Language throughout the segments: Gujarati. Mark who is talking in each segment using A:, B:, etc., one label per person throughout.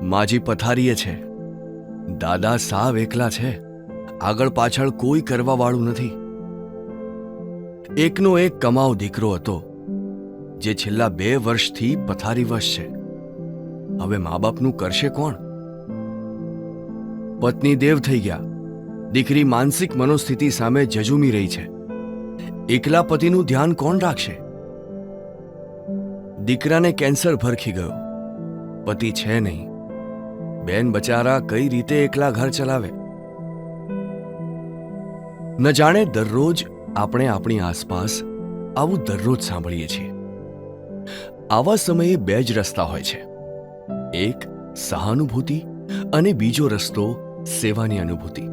A: માજી પથારીએ છે. દાદા સાવ એકલા છે. આગળ પાછળ કોઈ કરવા વાળું નથી. એકનો એક કમાવ દીકરો હતો, જે છેલ્લા 2 વર્ષથી પથારીવશ છે. હવે મા બાપનું કરશે કોણ? પત્ની દેવ થઈ ગયા. દીકરી માનસિક મનોસ્થિતિ સામે જજુમી રહી છે. એકલા પતિનું ધ્યાન કોણ રાખશે? દીકરાને કેન્સર ભરખી ગયો. પતિ છે નહીં. બેન બચારા કઈ રીતે એકલા ઘર ચલાવે? ન જાણે દરરોજ આપણે આપણી આસપાસ આવું દરરોજ સાંભળીએ છીએ. આવા સમયે 2 જ રસ્તા હોય છે. એક સહાનુભૂતિ અને બીજો રસ્તો સેવાની અનુભૂતિ.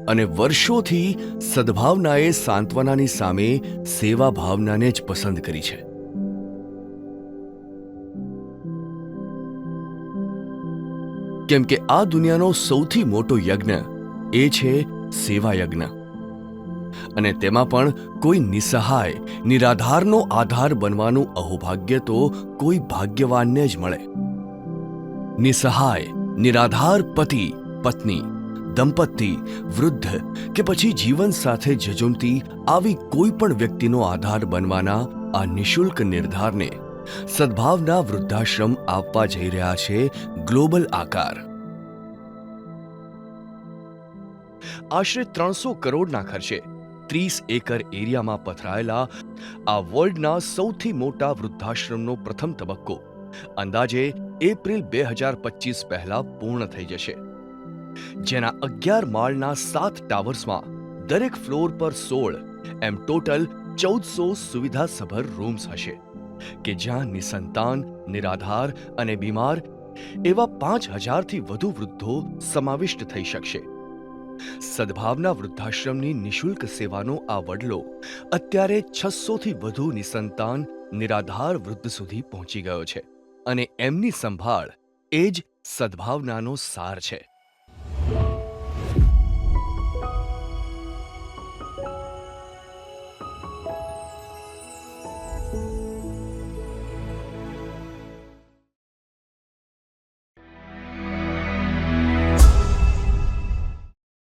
A: અને વર્ષોથી સદભાવનાએ સાંત્વનાની સામે સેવા ભાવનાને જ પસંદ કરી છે. કેમ કે આ દુનિયાનો સૌથી મોટો યજ્ઞ એ છે સેવા યજ્ઞ. અને તેમાં પણ કોઈ નિસહાય નિરાધારનો આધાર બનવાનું અહોભાગ્ય તો કોઈ ભાગ્યવાનને જ મળે. નિસહાય નિરાધાર પતિ પત્ની, દંપતી, વૃદ્ધ કે પછી જીવન સાથે ઝઝુમતી આવી કોઈ પણ વ્યક્તિનો આધાર બનવાના આ નિઃશુલ્ક નિર્ધારને સદભાવના વૃદ્ધાશ્રમ આપવા જઈ રહ્યા છે ગ્લોબલ આકાર. આશરે 300 કરોડના ખર્ચે 30 એકર એરિયામાં પથરાયેલા આ વર્લ્ડના સૌથી મોટા વૃદ્ધાશ્રમનો પ્રથમ તબક્કો અંદાજે એપ્રિલ 2025 પહેલા પૂર્ણ થઈ જશે. જેના 11 માળના 7 ટાવર્સમાં દરેક ફ્લોર પર 16 એમ ટોટલ 1400 સુવિધાસભર રૂમ્સ હશે કે જ્યાં નિસંતાન, નિરાધાર અને બીમાર એવા 5000થી વધુ વૃદ્ધો સમાવિષ્ટ થઈ શકશે. સદભાવના વૃદ્ધાશ્રમની નિઃશુલ્ક સેવાનો આ વડલો અત્યારે 600થી વધુ નિસંતાન, નિરાધાર વૃદ્ધ સુધી પહોંચી ગયો છે. અને એમની સંભાળ એ જ સદભાવનાનો સાર છે.